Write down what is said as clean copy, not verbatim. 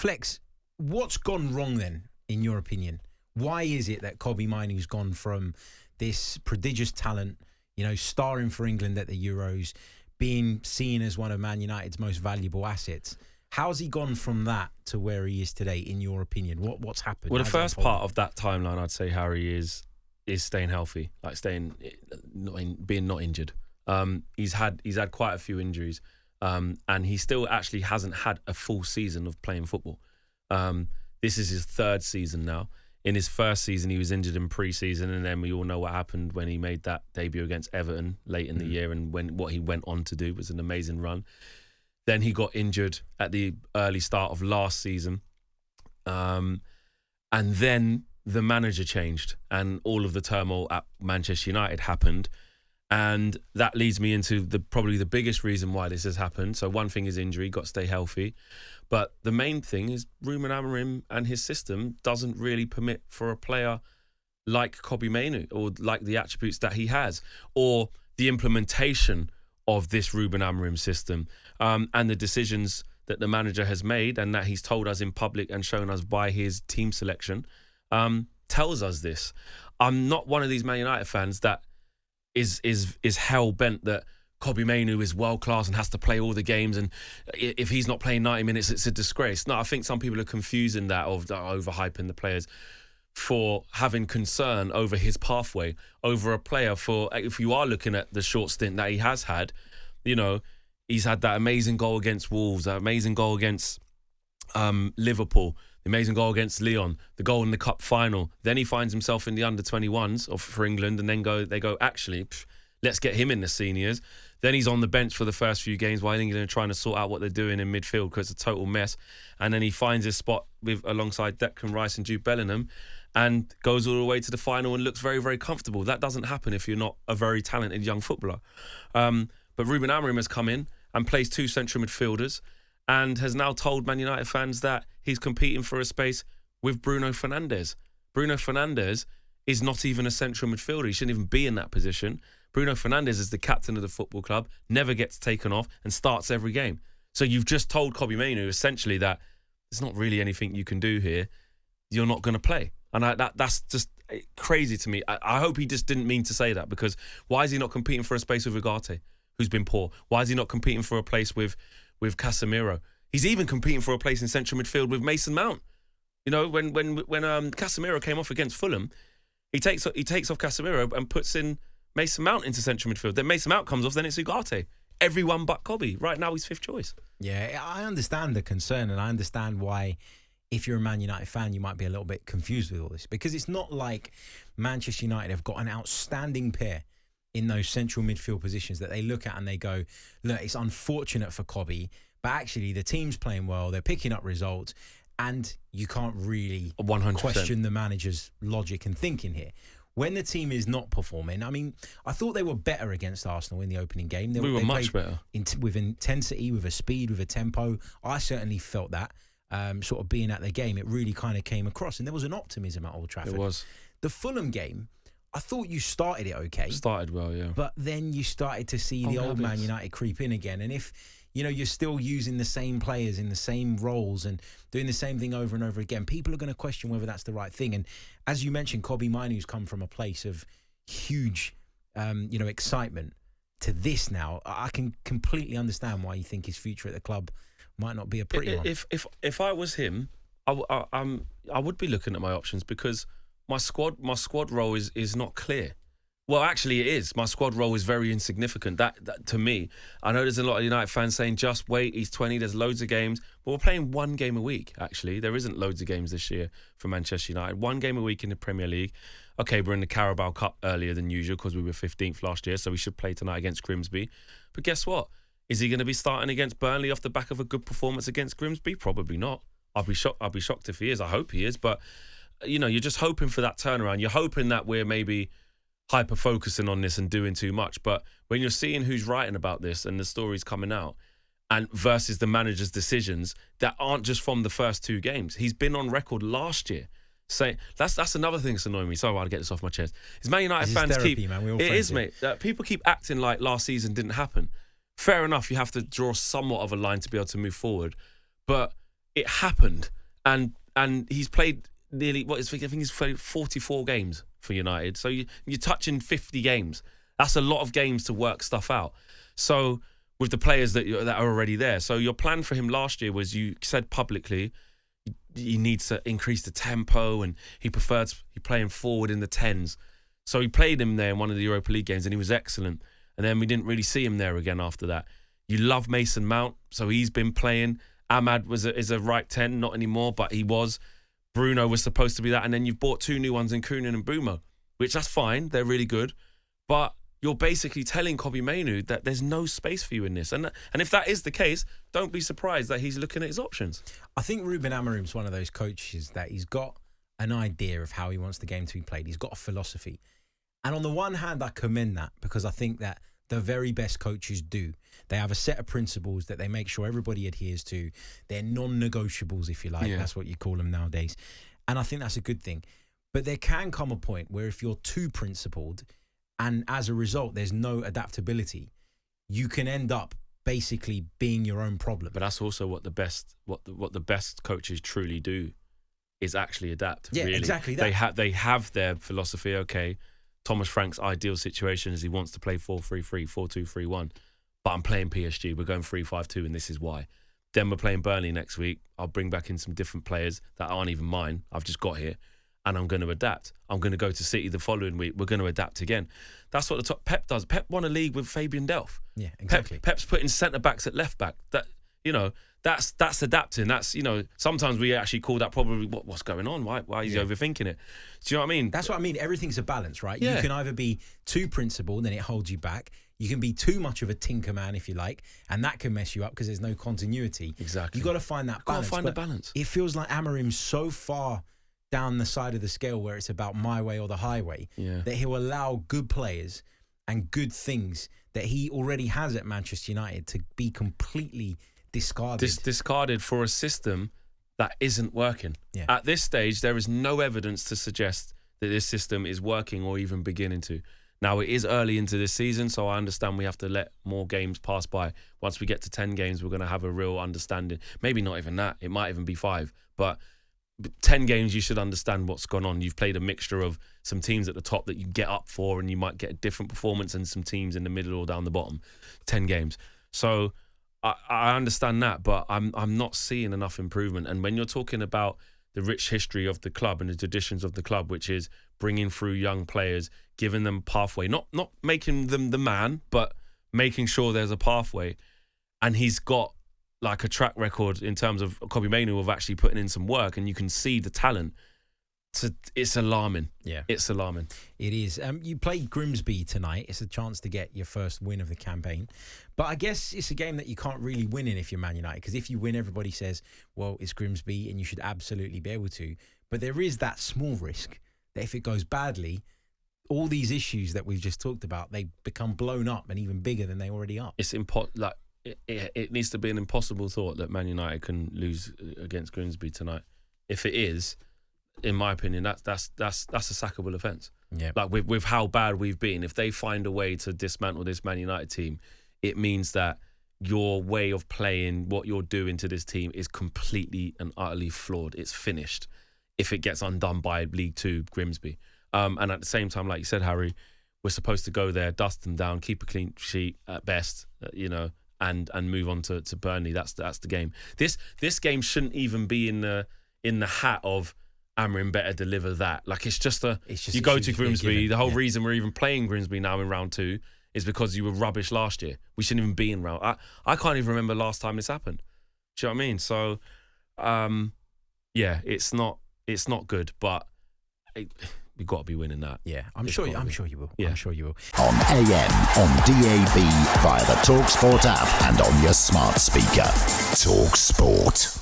Flex, what's gone wrong then, in your opinion? Why is it that Kobbie Mainoo's gone from this prodigious talent, starring for England at the Euros, being seen as one of Man United's most valuable assets? How's he gone from that to where he is today, in your opinion? What's happened? Well, the first part of that timeline, I'd say, Harry, is staying healthy, like being not injured. He's had quite a few injuries, and he still actually hasn't had a full season of playing football. This is his third season now. In his first season, he was injured in pre-season, and then we all know what happened when he made that debut against Everton late in the year, and what he went on to do was an amazing run. Then he got injured at the early start of last season, and then the manager changed, and all of the turmoil at Manchester United happened. And that leads me into probably the biggest reason why this has happened. So one thing is injury, got to stay healthy. But the main thing is Ruben Amorim and his system doesn't really permit for a player like Kobbie Mainoo, or like the attributes that he has, or the implementation of this Ruben Amorim system, and the decisions that the manager has made and that he's told us in public and shown us by his team selection, tells us this. I'm not one of these Man United fans that is hell bent that Kobbie Mainoo is world class and has to play all the games, and if he's not playing 90 minutes, it's a disgrace. No, I think some people are confusing that, of overhyping the players for having concern over his pathway, over a player. For if you are looking at the short stint that he has had, he's had that amazing goal against Wolves, that amazing goal against Liverpool, the amazing goal against Lyon, the goal in the cup final. Then he finds himself in the under-21s for England, and then they go, actually, let's get him in the seniors. Then he's on the bench for the first few games while England are trying to sort out what they're doing in midfield, because it's a total mess. And then he finds his spot alongside Declan Rice and Jude Bellingham, and goes all the way to the final and looks very, very comfortable. That doesn't happen if you're not a very talented young footballer. But Ruben Amorim has come in and plays two central midfielders, and has now told Man United fans that he's competing for a space with Bruno Fernandes. Bruno Fernandes is not even a central midfielder. He shouldn't even be in that position. Bruno Fernandes is the captain of the football club, never gets taken off, and starts every game. So you've just told Kobbie Mainoo essentially that there's not really anything you can do here. You're not going to play. And that's just crazy to me. I hope he just didn't mean to say that, because why is he not competing for a space with Ugarte, who's been poor? Why is he not competing for a place with Casemiro? He's even competing for a place in central midfield with Mason Mount. When Casemiro came off against Fulham, he takes off Casemiro and puts in Mason Mount into central midfield. Then Mason Mount comes off, then it's Ugarte. Everyone but Kobbie. Right now he's fifth choice. Yeah, I understand the concern, and I understand why, if you're a Man United fan, you might be a little bit confused with all this, because it's not like Manchester United have got an outstanding pair in those central midfield positions that they look at and they go, look, it's unfortunate for Kobbie, but actually the team's playing well, they're picking up results, and you can't really 100%. question the manager's logic and thinking here. When the team is not performing, I thought they were better against Arsenal in the opening game. We were much better. With intensity, with a speed, with a tempo. I certainly felt that. Sort of being at the game, it really kind of came across, and there was an optimism at Old Trafford. It was. The Fulham game, I thought you started it okay. Started well, yeah. But then you started to see the old Man United creep in again. And if, you're still using the same players in the same roles and doing the same thing over and over again, people are going to question whether that's the right thing. And as you mentioned, Kobbie Mainoo's come from a place of huge, excitement to this now. I can completely understand why you think his future at the club might not be a pretty one. If I was him, I would be looking at my options, because my squad role is not clear. Well, actually, it is. My squad role is very insignificant. That to me, I know there's a lot of United fans saying, just wait, he's 20, there's loads of games. But we're playing one game a week, actually. There isn't loads of games this year for Manchester United. One game a week in the Premier League. Okay, we're in the Carabao Cup earlier than usual because we were 15th last year, so we should play tonight against Grimsby. But guess what? Is he going to be starting against Burnley off the back of a good performance against Grimsby? Probably not. I'll be shocked if he is. I hope he is. But, you're just hoping for that turnaround. You're hoping that we're maybe hyper-focusing on this and doing too much. But when you're seeing who's writing about this and the stories coming out, and versus the manager's decisions that aren't just from the first two games. He's been on record last year saying, that's another thing that's annoying me. Sorry, I'll get this off my chest. Is Man United fans therapy, man. It is, mate. People keep acting like last season didn't happen. Fair enough, you have to draw somewhat of a line to be able to move forward. But it happened, and he's played nearly I think he's played 44 games for United. So you're touching 50 games. That's a lot of games to work stuff out. So with the players that are already there. So your plan for him last year was, you said publicly, he needs to increase the tempo, and he prefers playing forward in the 10s. So he played him there in one of the Europa League games, and he was excellent. And then we didn't really see him there again after that. You love Mason Mount, so he's been playing. Ahmad is a right 10, not anymore, but he was. Bruno was supposed to be that. And then you've bought 2 new ones in Koeman and Bumo, which that's fine. They're really good. But you're basically telling Kobbie Mainoo that there's no space for you in this. And if that is the case, don't be surprised that he's looking at his options. I think Ruben Amorim's one of those coaches that he's got an idea of how he wants the game to be played. He's got a philosophy. And on the one hand, I commend that, because I think that the very best coaches do. They have a set of principles that they make sure everybody adheres to. They're non-negotiables, if you like. Yeah. That's what you call them nowadays. And I think that's a good thing. But there can come a point where if you're too principled, and as a result, there's no adaptability, you can end up basically being your own problem. But that's also what the best coaches truly do, is actually adapt. Yeah, really. Exactly that. They have their philosophy. Okay, Thomas Frank's ideal situation is he wants to play 4-3-3, 4-2-3-1. But I'm playing PSG. We're going 3-5-2, and this is why. Then we're playing Burnley next week. I'll bring back in some different players that aren't even mine. I've just got here. And I'm going to adapt. I'm going to go to City the following week. We're going to adapt again. That's what the top Pep does. Pep won a league with Fabian Delph. Yeah, exactly. Pep's putting centre backs at left back. That, that's adapting. That's, sometimes we actually call that probably what's going on. Why is he overthinking it? Do you know what I mean? That's what I mean. Everything's a balance, right? Yeah. You can either be too principled, then it holds you back. You can be too much of a tinker man, if you like, and that can mess you up because there's no continuity. Exactly. You've got to find that balance. Got to find the balance. It feels like Amorim's so far down the side of the scale where it's about my way or the highway, that he'll allow good players and good things that he already has at Manchester United to be completely discarded. Discarded for a system that isn't working. Yeah. At this stage, there is no evidence to suggest that this system is working or even beginning to. Now, it is early into this season, so I understand we have to let more games pass by. Once we get to 10 games, we're going to have a real understanding. Maybe not even that. It might even be 5. But 10 games, you should understand what's gone on. You've played a mixture of some teams at the top that you get up for, and you might get a different performance, and some teams in the middle or down the bottom. 10 games. So I understand that, but I'm not seeing enough improvement. And when you're talking about the rich history of the club and the traditions of the club, which is bringing through young players, giving them pathway, not making them the man, but making sure there's a pathway. And he's got like a track record in terms of Kobbie Mainoo of actually putting in some work, and you can see the talent. It's alarming. Yeah. It's alarming. It is. You played Grimsby tonight. It's a chance to get your first win of the campaign. But I guess it's a game that you can't really win in if you're Man United, because if you win, everybody says, well, it's Grimsby and you should absolutely be able to. But there is that small risk that if it goes badly, all these issues that we've just talked about, they become blown up and even bigger than they already are. It's it needs to be an impossible thought that Man United can lose against Grimsby tonight. If it is, in my opinion, that's a sackable offence. Yeah. Like with how bad we've been, if they find a way to dismantle this Man United team, it means that your way of playing, what you're doing to this team, is completely and utterly flawed. It's finished if it gets undone by League 2 Grimsby. And at the same time, like you said, Harry, we're supposed to go there, dust them down, keep a clean sheet at best, and move on to Burnley. That's the game. This game shouldn't even be in the hat of Amorim better deliver that. Like it's just you go to Grimsby. The whole reason we're even playing Grimsby now in round 2 is because you were rubbish last year. We shouldn't even be in round. I can't even remember last time this happened. Do you know what I mean? So, it's not good, but we've got to be winning that. Yeah, I'm sure you will. Yeah. I'm sure you will. On AM, on DAB, via the talkSPORT app, and on your smart speaker. talkSPORT.